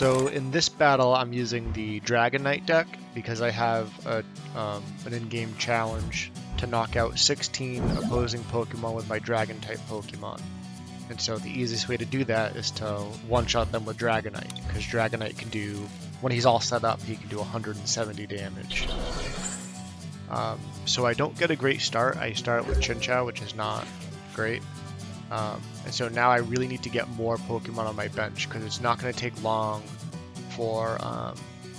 So in this battle, I'm using the Dragonite deck because I have an in-game challenge to knock out 16 opposing Pokemon with my Dragon-type Pokemon. And so the easiest way to do that is to one-shot them with Dragonite, because Dragonite can do, when he's all set up, he can do 170 damage. So I don't get a great start. I start with Chinchou, which is not great. And so now I really need to get more Pokemon on my bench, because it's not going to take long for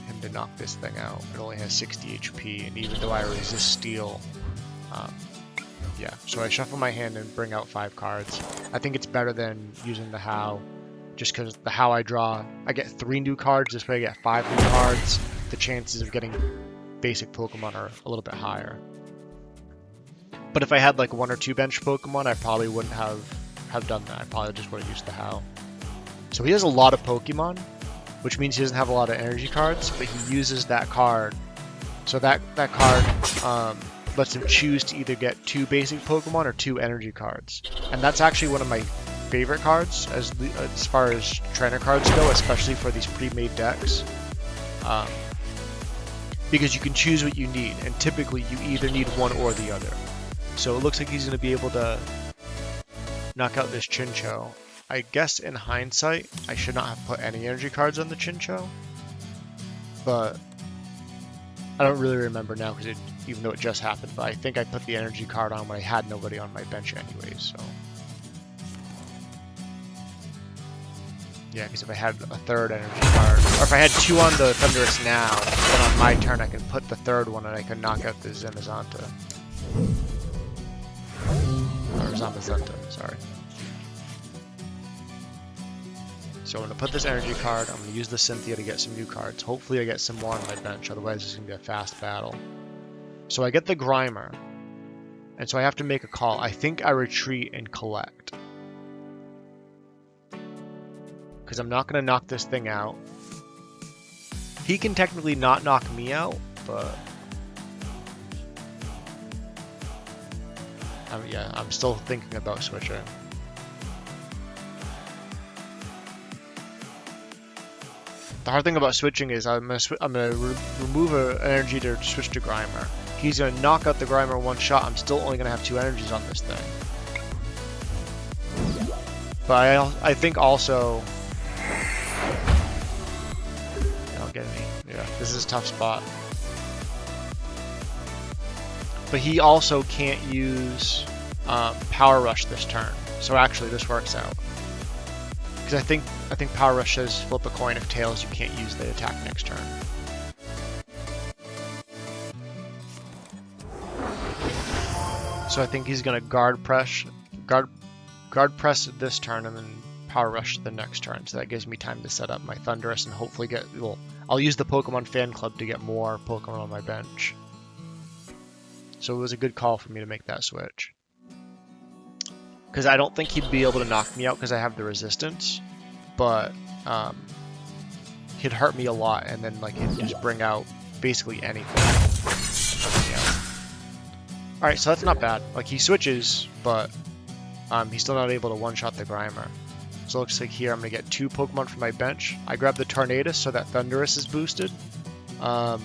him to knock this thing out. It only has 60 HP, and even though I resist Steel, yeah. So I shuffle my hand and bring out 5 cards. I think it's better than using the How, just because the How I draw, I get 3 new cards, this way I get 5 new cards. The chances of getting basic Pokemon are a little bit higher. But if I had like 1 or 2 bench Pokemon, I probably wouldn't have done that. I probably just would have used the How. So he has a lot of Pokemon, which means he doesn't have a lot of energy cards, but he uses that card. So that card lets him choose to either get 2 basic Pokemon or 2 energy cards. And that's actually one of my favorite cards as far as trainer cards go, especially for these pre-made decks. Because you can choose what you need, and typically you either need one or the other. So it looks like he's going to be able to knock out this Chinchou. I guess in hindsight, I should not have put any energy cards on the Chinchou, but I don't really remember now, because even though it just happened, but I think I put the energy card on when I had nobody on my bench anyways, so. Yeah, because if I had a 3rd energy card, or if I had 2 on the Thundurus now, then on my turn I can put the 3rd one and I can knock out the Zamazenta. Or Zamazenta, sorry. So I'm going to put this energy card, I'm going to use the Cynthia to get some new cards. Hopefully I get some more on my bench, otherwise it's going to be a fast battle. So I get the Grimer, and so I have to make a call. I think I retreat and collect, because I'm not going to knock this thing out. He can technically not knock me out, but yeah, I'm still thinking about switching. The hard thing about switching is I'm gonna remove an energy to switch to Grimer. He's gonna knock out the Grimer one shot. I'm still only gonna have 2 energies on this thing. But I think also, don't get me. Yeah, this is a tough spot. But he also can't use Power Rush this turn. So actually, this works out. Because I think Power Rush says flip a coin. If tails, you can't use the attack next turn. So I think he's gonna guard press this turn and then Power Rush the next turn. So that gives me time to set up my Thundurus and hopefully I'll use the Pokemon Fan Club to get more Pokemon on my bench. So it was a good call for me to make that switch. Because I don't think he'd be able to knock me out because I have the resistance, but he'd hurt me a lot, and then like he'd just bring out basically anything. Yeah. All right, so that's not bad. Like he switches, but he's still not able to one-shot the Grimer. So it looks like here I'm gonna get 2 Pokemon from my bench. I grab the Tornadus so that Thundurus is boosted, and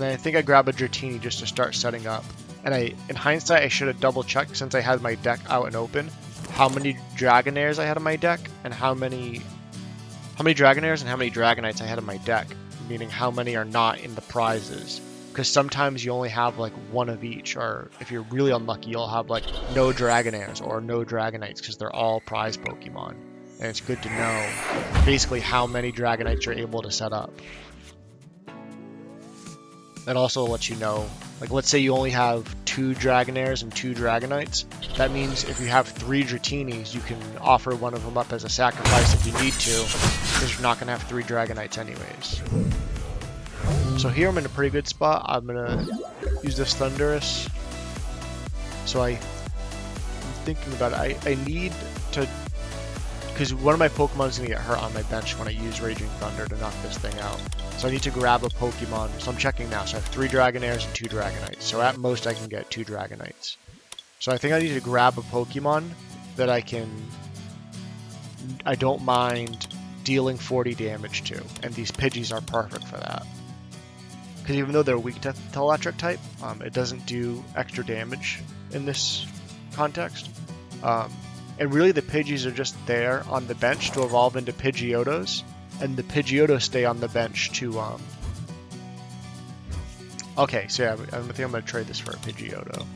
then I think I grab a Dratini just to start setting up. And in hindsight, I should have double-checked, since I had my deck out and open, how many Dragonairs I had in my deck, and how many Dragonairs and how many Dragonites I had in my deck, meaning how many are not in the prizes. Because sometimes you only have like 1 of each, or if you're really unlucky, you'll have like no Dragonairs or no Dragonites, because they're all prize Pokemon. And it's good to know basically how many Dragonites you're able to set up. That also lets you know, like let's say you only have 2 Dragonairs and 2 Dragonites. That means if you have 3 Dratinis, you can offer one of them up as a sacrifice if you need to, because you're not going to have 3 Dragonites anyways. So here I'm in a pretty good spot. I'm going to use this Thundurus. So I'm thinking about it. I need to, because one of my Pokemon is going to get hurt on my bench when I use Raging Thunder to knock this thing out. So I need to grab a Pokemon. So I'm checking now. So I have 3 Dragonairs and 2 Dragonites. So at most I can get 2 Dragonites. So I think I need to grab a Pokemon that I don't mind dealing 40 damage to, and these Pidgeys are perfect for that. Because even though they're weak to electric type, it doesn't do extra damage in this context. And really the Pidgeys are just there on the bench to evolve into Pidgeotos, and the Pidgeotos stay on the bench to... Okay, so yeah, I think I'm going to trade this for a Pidgeotto.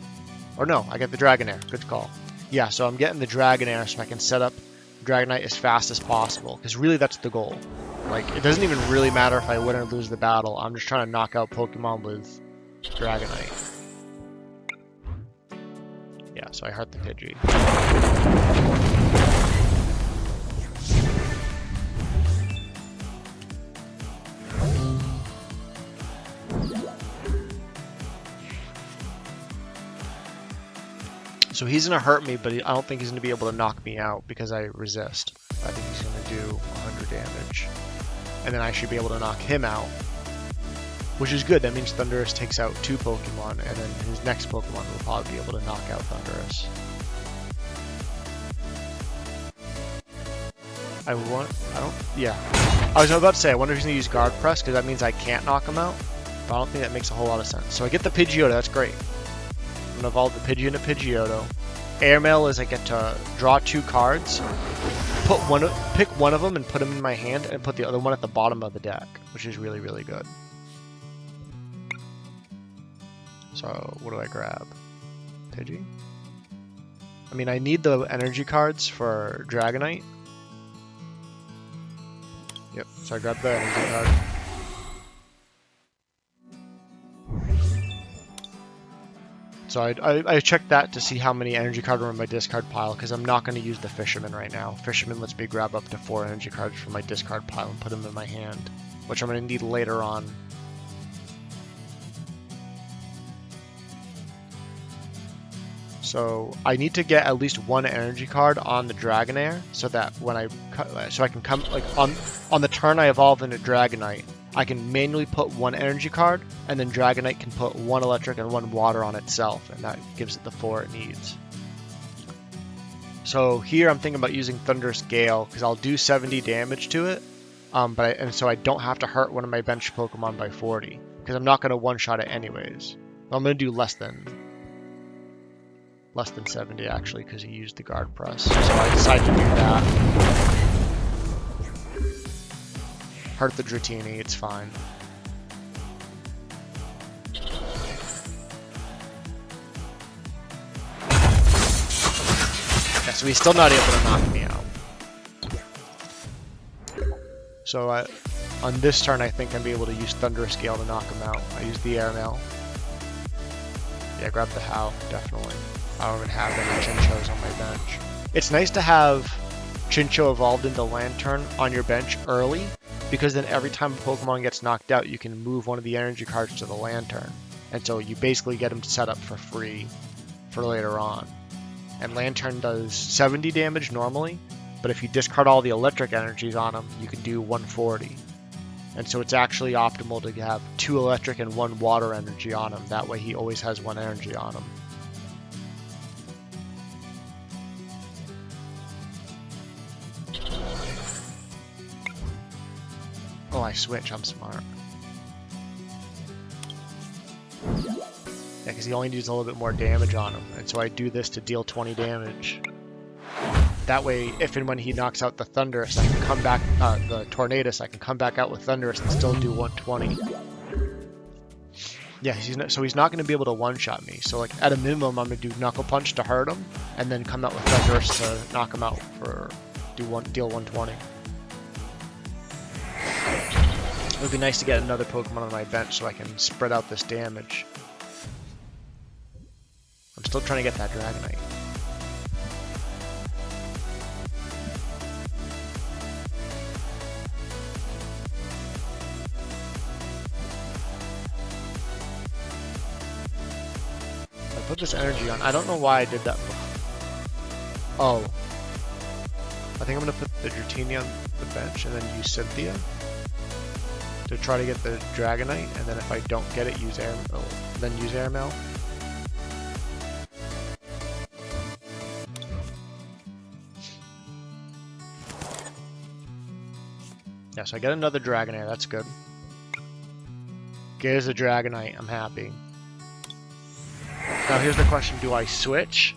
Or no, I get the Dragonair. Good call. Yeah, so I'm getting the Dragonair so I can set up Dragonite as fast as possible, because really that's the goal. Like, it doesn't even really matter if I win or lose the battle. I'm just trying to knock out Pokemon with Dragonite. Yeah, so I hurt the Pidgey. So he's going to hurt me, but I don't think he's going to be able to knock me out because I resist. I think he's going to do 100 damage. And then I should be able to knock him out, which is good. That means Thundurus takes out 2 Pokemon, and then his next Pokemon will probably be able to knock out Thundurus. I was about to say, I wonder if he's going to use Guard Press, because that means I can't knock him out, but I don't think that makes a whole lot of sense. So I get the Pidgeotto, that's great. I'm going to evolve the Pidgey into Pidgeotto. Airmail is I get to draw 2 cards, pick one of them and put them in my hand, and put the other one at the bottom of the deck, which is really, really good. So, what do I grab? Pidgey? I mean, I need the energy cards for Dragonite. Yep, so I grabbed the energy card. So I checked that to see how many energy cards were in my discard pile, because I'm not going to use the Fisherman right now. Fisherman lets me grab up to 4 energy cards from my discard pile and put them in my hand, which I'm going to need later on. So I need to get at least 1 energy card on the Dragonair, so that when I can come, like, on the turn I evolve into Dragonite, I can manually put 1 energy card, and then Dragonite can put 1 electric and 1 water on itself, and that gives it the 4 it needs. So here I'm thinking about using Thunderous Gale, because I'll do 70 damage to it, so I don't have to hurt one of my bench Pokemon by 40, because I'm not going to one-shot it anyways. I'm going to do less than 70 actually, because he used the Guard Press. So I decided to do that. Hurt the Dratini, it's fine. Yeah, so he's still not able to knock me out. So on this turn, I think I'm be able to use Thunderous Gale to knock him out. I use the Airmail. Yeah, grab the How, definitely. I don't even have any Chinchos on my bench. It's nice to have Chincho evolved into Lantern on your bench early, because then every time a Pokemon gets knocked out, you can move one of the energy cards to the Lantern. And so you basically get them set up for free for later on. And Lantern does 70 damage normally, but if you discard all the electric energies on him, you can do 140. And so it's actually optimal to have 2 electric and 1 water energy on him. That way he always has 1 energy on him. Oh, I switch. I'm smart. Yeah, because he only needs a little bit more damage on him. And so I do this to deal 20 damage. That way, if and when he knocks out the Thundurus, I can come back, the Tornadus, I can come back out with Thundurus and still do 120. Yeah, so he's not going to be able to one-shot me. So, like, at a minimum, I'm going to do Knuckle Punch to hurt him, and then come out with Thundurus to knock him out for deal 120. It would be nice to get another Pokemon on my bench so I can spread out this damage. I'm still trying to get that Dragonite. I put this energy on. I don't know why I did that before. Oh. I think I'm going to put the Dratini on the bench and then use Cynthia to try to get the Dragonite, and then if I don't get it, use Airmail. Then use Airmail. Yeah, so I get another Dragonair, that's good. There's a Dragonite, I'm happy. Now here's the question, do I switch?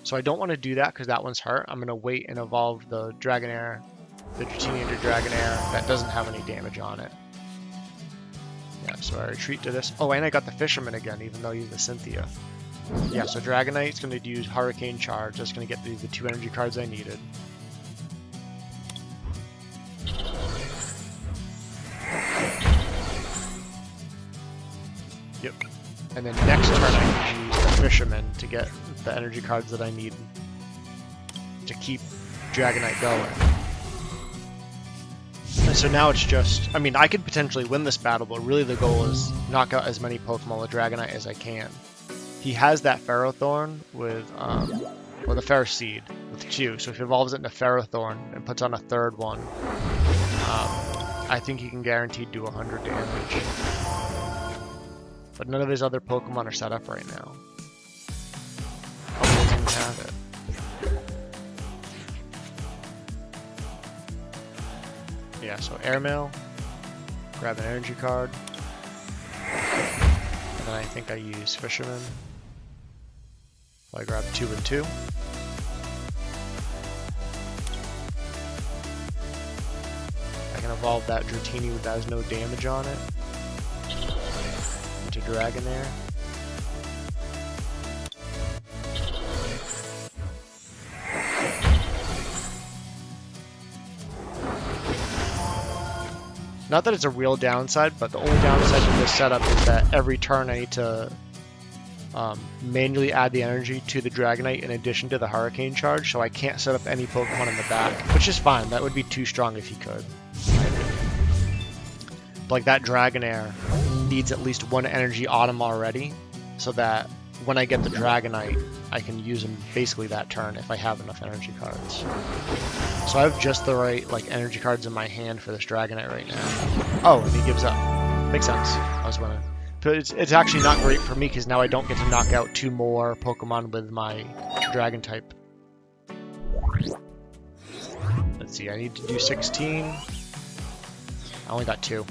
So I don't want to do that because that one's hurt. I'm going to wait and evolve the Dragonair, the Dratini into Dragonair that doesn't have any damage on it. Yeah, so I retreat to this. Oh, and I got the Fisherman again, even though he's the Cynthia. Yeah, so Dragonite's going to use Hurricane Charge. That's going to get the 2 energy cards I needed. Yep. And then next turn I can use the Fisherman to get the energy cards that I need to keep Dragonite going. And so now it's just, I mean, I could potentially win this battle, but really the goal is knock out as many Pokemon with Dragonite as I can. He has that Ferrothorn with, or the Ferroseed with 2, so if he evolves it into Ferrothorn and puts on a 3rd one, I think he can guaranteed do 100 damage. But none of his other Pokemon are set up right now. Oh, he doesn't even have it. Yeah, so Airmail, grab an energy card, and then I think I use Fisherman. So I grab 2 and 2. I can evolve that Dratini that has no damage on it into Dragonair. Not that it's a real downside, but the only downside to this setup is that every turn I need to manually add the energy to the Dragonite in addition to the Hurricane Charge, so I can't set up any Pokemon in the back, which is fine. That would be too strong if he could. Like that Dragonair needs at least 1 energy on him already, so that when I get the Dragonite, I can use him basically that turn if I have enough energy cards. So I have just the right energy cards in my hand for this Dragonite right now. Oh, and he gives up. Makes sense. I was wondering. But it's actually not great for me because now I don't get to knock out 2 more Pokemon with my Dragon type. Let's see, I need to do 16. I only got 2.